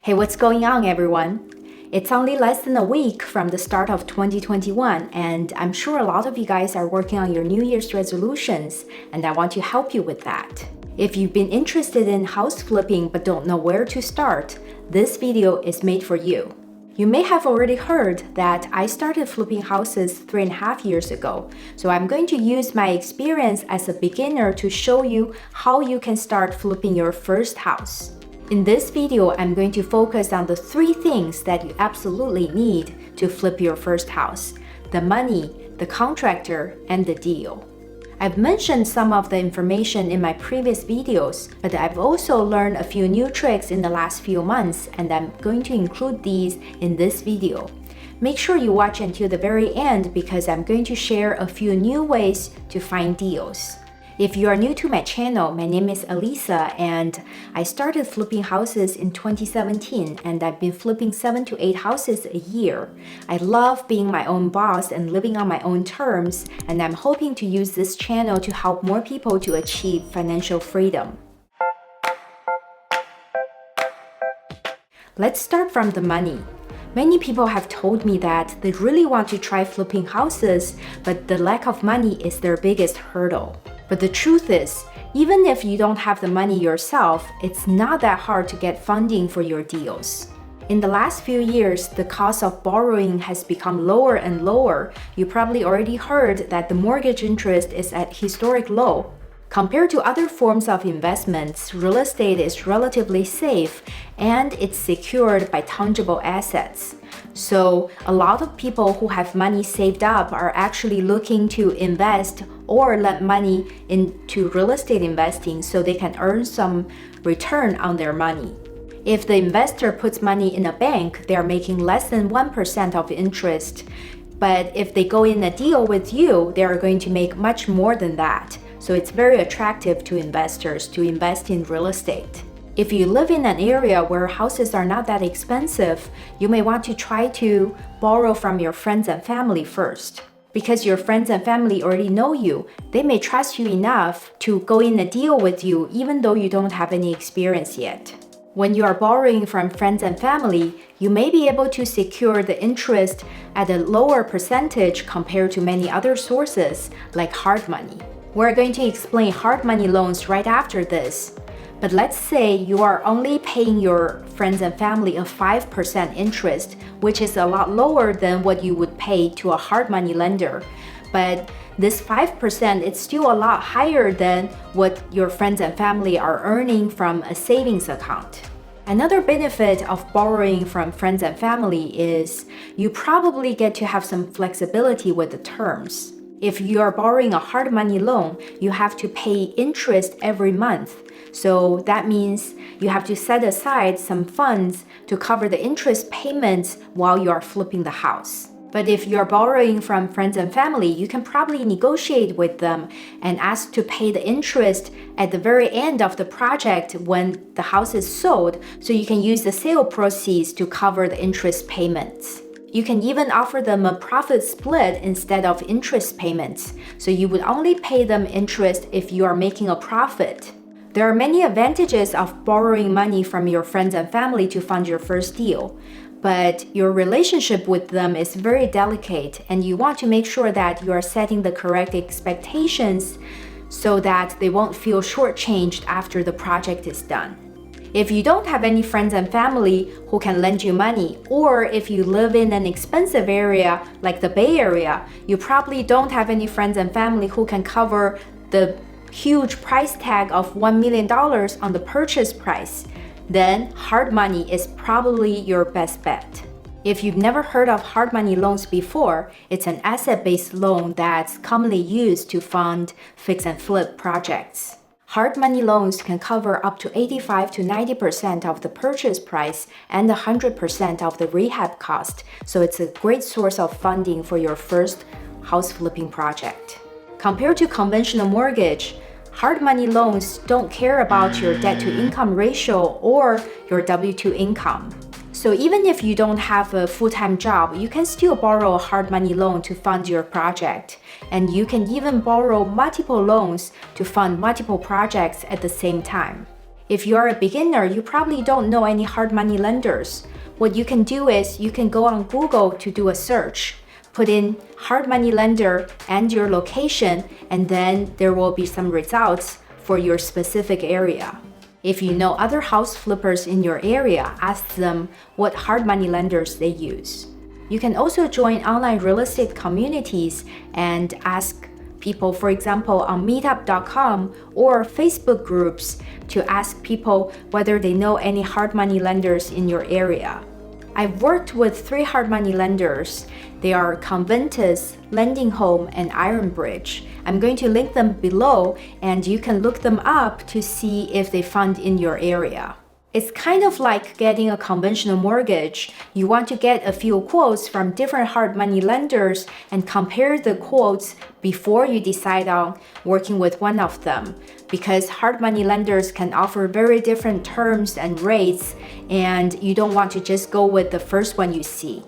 Hey, what's going on, everyone? It's only less than a week from the start of 2021, and I'm sure a lot of you guys are working on your New Year's resolutions, and I want to help you with that. If you've been interested in house flipping but don't know where to start, this video is made for you. You may have already heard that I started flipping houses 3.5 years ago, so I'm going to use my experience as a beginner to show you how you can start flipping your first house. In this video, I'm going to focus on the 3 things that you absolutely need to flip your first house: the money, the contractor, and the deal. I've mentioned some of the information in my previous videos, but I've also learned a few new tricks in the last few months, and I'm going to include these in this video. Make sure you watch until the very end because I'm going to share a few new ways to find deals. If you are new to my channel, my name is Elisa, and I started flipping houses in 2017, and I've been flipping 7 to 8 houses a year. I love being my own boss and living on my own terms, and I'm hoping to use this channel to help more people to achieve financial freedom. Let's start from the money. Many people have told me that they really want to try flipping houses, but the lack of money is their biggest hurdle. But the truth is, even if you don't have the money yourself, it's not that hard to get funding for your deals. In the last few years, the cost of borrowing has become lower and lower. You probably already heard that the mortgage interest is at historic low. Compared to other forms of investments, real estate is relatively safe and it's secured by tangible assets. So a lot of people who have money saved up are actually looking to invest or lend money into real estate investing so they can earn some return on their money. If the investor puts money in a bank, they're making less than 1% of interest. But if they go in a deal with you, they are going to make much more than that. So it's very attractive to investors to invest in real estate. If you live in an area where houses are not that expensive, you may want to try to borrow from your friends and family first. Because your friends and family already know you, they may trust you enough to go in a deal with you even though you don't have any experience yet. When you are borrowing from friends and family, you may be able to secure the interest at a lower percentage compared to many other sources, like hard money. We're going to explain hard money loans right after this. But let's say you are only paying your friends and family a 5% interest, which is a lot lower than what you would pay to a hard money lender. But this 5% is still a lot higher than what your friends and family are earning from a savings account. Another benefit of borrowing from friends and family is you probably get to have some flexibility with the terms. If you are borrowing a hard money loan, you have to pay interest every month. So that means you have to set aside some funds to cover the interest payments while you are flipping the house. But if you're borrowing from friends and family, you can probably negotiate with them and ask to pay the interest at the very end of the project when the house is sold, so you can use the sale proceeds to cover the interest payments. You can even offer them a profit split instead of interest payments, so you would only pay them interest if you are making a profit. There are many advantages of borrowing money from your friends and family to fund your first deal, but your relationship with them is very delicate and you want to make sure that you are setting the correct expectations so that they won't feel shortchanged after the project is done. If you don't have any friends and family who can lend you money, or if you live in an expensive area like the Bay Area, you probably don't have any friends and family who can cover the huge price tag of $1 million on the purchase price, then hard money is probably your best bet. If you've never heard of hard money loans before, it's an asset-based loan that's commonly used to fund fix and flip projects. Hard money loans can cover up to 85 to 90% of the purchase price and 100% of the rehab cost, so it's a great source of funding for your first house flipping project. Compared to conventional mortgage, hard money loans don't care about your debt-to-income ratio or your W-2 income. So even if you don't have a full-time job, you can still borrow a hard money loan to fund your project. And you can even borrow multiple loans to fund multiple projects at the same time. If you're a beginner, you probably don't know any hard money lenders. What you can do is you can go on Google to do a search. Put in hard money lender and your location, and then there will be some results for your specific area. If you know other house flippers in your area, ask them what hard money lenders they use. You can also join online real estate communities and ask people, for example, on meetup.com or Facebook groups, to ask people whether they know any hard money lenders in your area. I've worked with 3 hard money lenders. They are Conventus, Lending Home, and Ironbridge. I'm going to link them below, and you can look them up to see if they fund in your area. It's kind of like getting a conventional mortgage. You want to get a few quotes from different hard money lenders and compare the quotes before you decide on working with one of them, because hard money lenders can offer very different terms and rates, and you don't want to just go with the first one you see.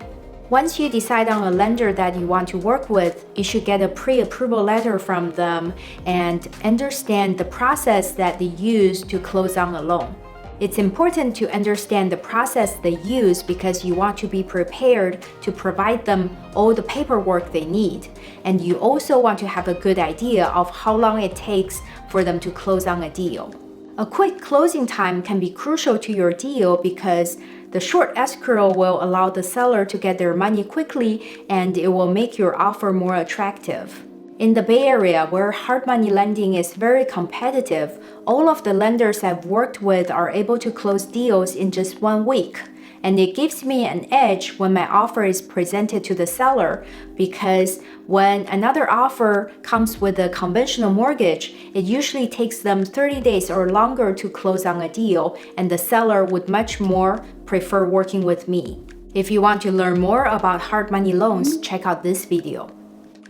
Once you decide on a lender that you want to work with, you should get a pre-approval letter from them and understand the process that they use to close on a loan. It's important to understand the process they use because you want to be prepared to provide them all the paperwork they need. And you also want to have a good idea of how long it takes for them to close on a deal. A quick closing time can be crucial to your deal because the short escrow will allow the seller to get their money quickly, and it will make your offer more attractive. In the Bay Area, where hard money lending is very competitive, all of the lenders I've worked with are able to close deals in just 1 week. And it gives me an edge when my offer is presented to the seller, because when another offer comes with a conventional mortgage, it usually takes them 30 days or longer to close on a deal, and the seller would much more prefer working with me. If you want to learn more about hard money loans, check out this video.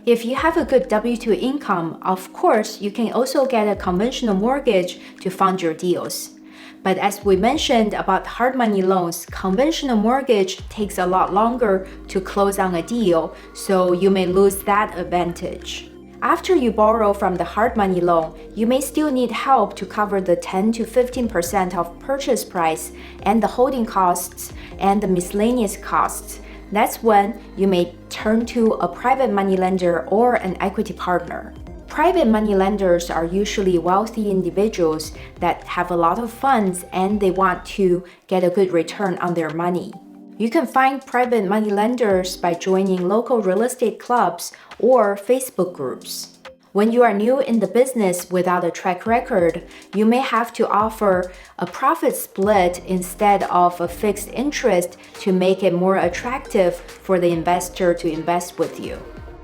If you have a good W-2 income, of course, you can also get a conventional mortgage to fund your deals. But as we mentioned about hard money loans, conventional mortgage takes a lot longer to close on a deal, so you may lose that advantage. After you borrow from the hard money loan, you may still need help to cover the 10 to 15% of purchase price and the holding costs and the miscellaneous costs. That's when you may turn to a private money lender or an equity partner. Private money lenders are usually wealthy individuals that have a lot of funds and they want to get a good return on their money. You can find private money lenders by joining local real estate clubs or Facebook groups. When you are new in the business without a track record, you may have to offer a profit split instead of a fixed interest to make it more attractive for the investor to invest with you.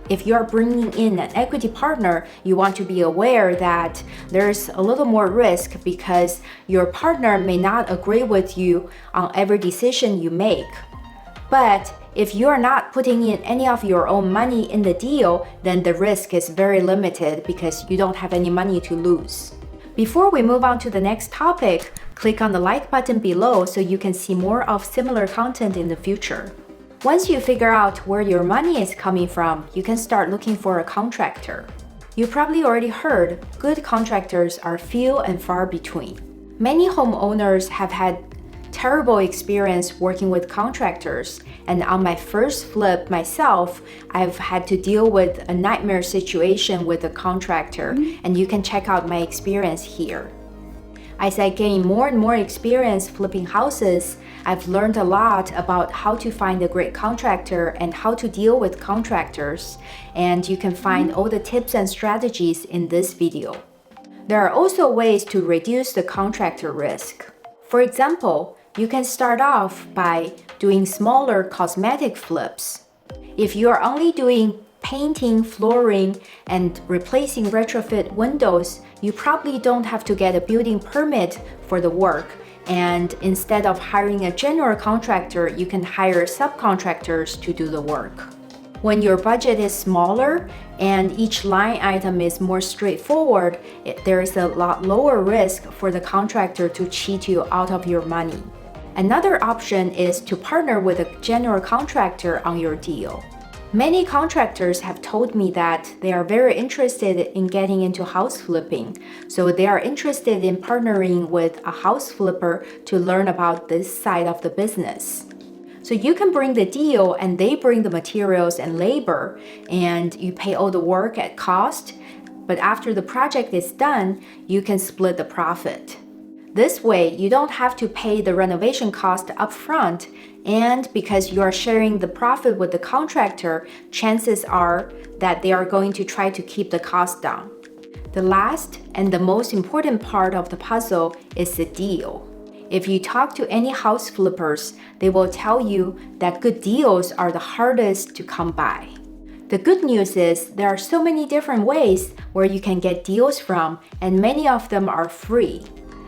If you are bringing in an equity partner, you want to be aware that there's a little more risk because your partner may not agree with you on every decision you make. But if you are not putting in any of your own money in the deal, then the risk is very limited because you don't have any money to lose. Before we move on to the next topic, click on the like button below so you can see more of similar content in the future. Once you figure out where your money is coming from, you can start looking for a contractor. You probably already heard, good contractors are few and far between. Many homeowners have had terrible experience working with contractors, and on my first flip myself, I've had to deal with a nightmare situation with a contractor, and you can check out my experience here. As I gain more and more experience flipping houses, I've learned a lot about how to find a great contractor and how to deal with contractors, and you can find all the tips and strategies in this video. There are also ways to reduce the contractor risk. For example, you can start off by doing smaller cosmetic flips. If you are only doing painting, flooring, and replacing retrofit windows, you probably don't have to get a building permit for the work. And instead of hiring a general contractor, you can hire subcontractors to do the work. When your budget is smaller and each line item is more straightforward, there is a lot lower risk for the contractor to cheat you out of your money. Another option is to partner with a general contractor on your deal. Many contractors have told me that they are very interested in getting into house flipping, so they are interested in partnering with a house flipper to learn about this side of the business. So you can bring the deal and they bring the materials and labor, and you pay all the work at cost, but after the project is done, you can split the profit. This way, you don't have to pay the renovation cost upfront, and because you are sharing the profit with the contractor, chances are that they are going to try to keep the cost down. The last and the most important part of the puzzle is the deal. If you talk to any house flippers, they will tell you that good deals are the hardest to come by. The good news is there are so many different ways where you can get deals from, and many of them are free.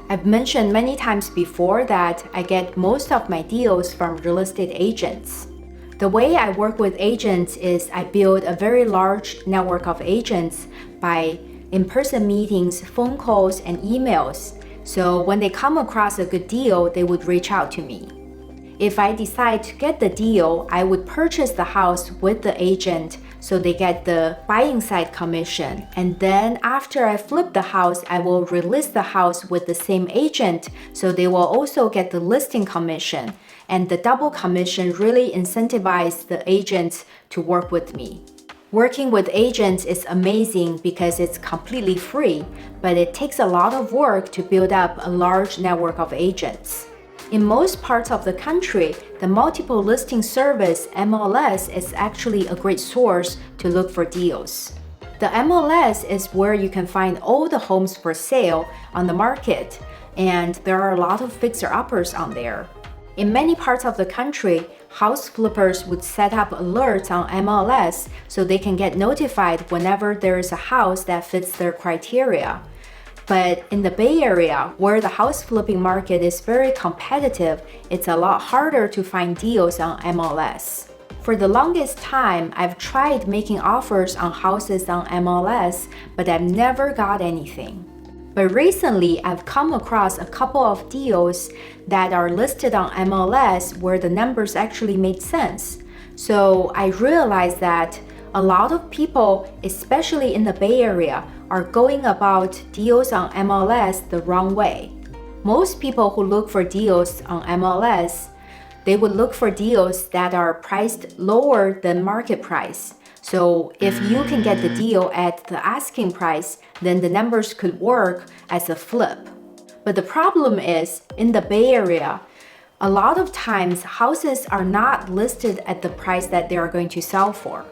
I've mentioned many times before that I get most of my deals from real estate agents. The way I work with agents is I build a very large network of agents by in-person meetings, phone calls, and emails. So when they come across a good deal, they would reach out to me. If I decide to get the deal, I would purchase the house with the agent so they get the buying side commission. And then after I flip the house, I will relist the house with the same agent so they will also get the listing commission. And the double commission really incentivizes the agents to work with me. Working with agents is amazing because it's completely free, but it takes a lot of work to build up a large network of agents. In most parts of the country, the multiple listing service MLS is actually a great source to look for deals. The MLS is where you can find all the homes for sale on the market, and there are a lot of fixer-uppers on there. In many parts of the country, house flippers would set up alerts on MLS so they can get notified whenever there is a house that fits their criteria. But in the Bay Area, where the house flipping market is very competitive, it's a lot harder to find deals on MLS. For the longest time, I've tried making offers on houses on MLS, but I've never got anything. But recently, I've come across a couple of deals that are listed on MLS where the numbers actually made sense. So I realized that a lot of people, especially in the Bay Area, are going about deals on MLS the wrong way. Most people who look for deals on MLS, they would look for deals that are priced lower than market price. So if you can get the deal at the asking price, then the numbers could work as a flip. But the problem is, in the Bay Area, a lot of times houses are not listed at the price that they are going to sell for.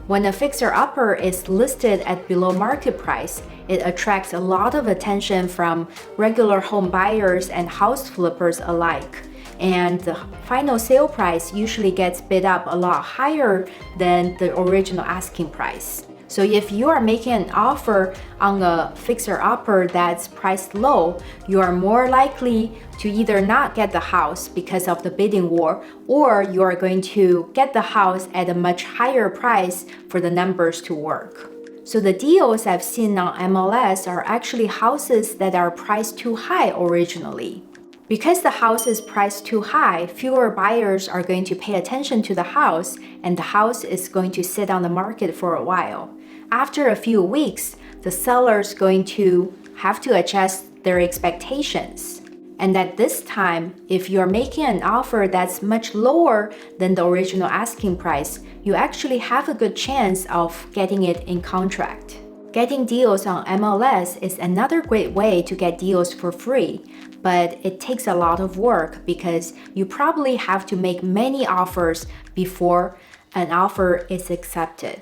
When a fixer-upper is listed at below market price, it attracts a lot of attention from regular home buyers and house flippers alike. And the final sale price usually gets bid up a lot higher than the original asking price. So if you are making an offer on a fixer-upper that's priced low, you are more likely to either not get the house because of the bidding war, or you are going to get the house at a much higher price for the numbers to work. So the deals I've seen on MLS are actually houses that are priced too high originally. Because the house is priced too high, fewer buyers are going to pay attention to the house, and the house is going to sit on the market for a while. After a few weeks, the seller is going to have to adjust their expectations. And at this time, if you're making an offer that's much lower than the original asking price, you actually have a good chance of getting it in contract. Getting deals on MLS is another great way to get deals for free, but it takes a lot of work because you probably have to make many offers before an offer is accepted.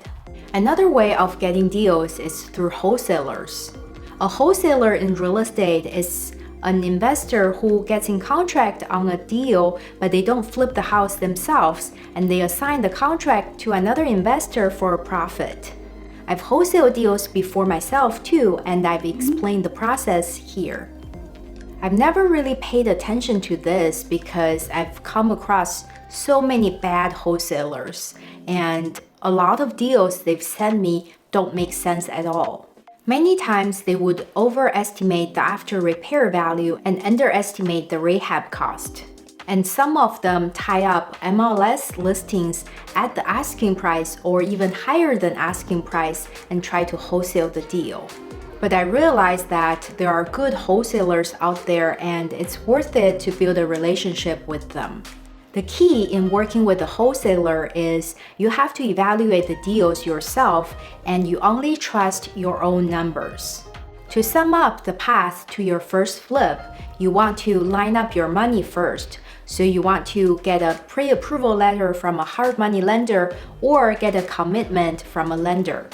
Another way of getting deals is through wholesalers. A wholesaler in real estate is an investor who gets in contract on a deal, but they don't flip the house themselves, and they assign the contract to another investor for a profit. I've wholesaled deals before myself too, and I've explained the process here. I've never really paid attention to this because I've come across so many bad wholesalers, and a lot of deals they've sent me don't make sense at all. Many times they would overestimate the after repair value and underestimate the rehab cost. And some of them tie up MLS listings at the asking price or even higher than asking price and try to wholesale the deal. But I realized that there are good wholesalers out there and it's worth it to build a relationship with them. The key in working with a wholesaler is you have to evaluate the deals yourself and you only trust your own numbers. To sum up the path to your first flip, you want to line up your money first. So you want to get a pre-approval letter from a hard money lender or get a commitment from a lender.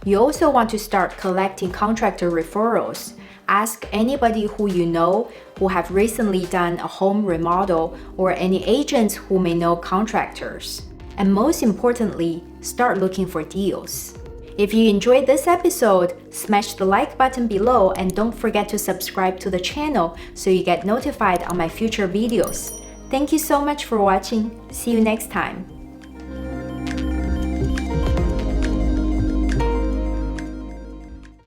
You also want to start collecting contractor referrals. Ask anybody who you know who have recently done a home remodel or any agents who may know contractors. And most importantly, start looking for deals. If you enjoyed this episode, smash the like button below and don't forget to subscribe to the channel so you get notified on my future videos. Thank you so much for watching. See you next time.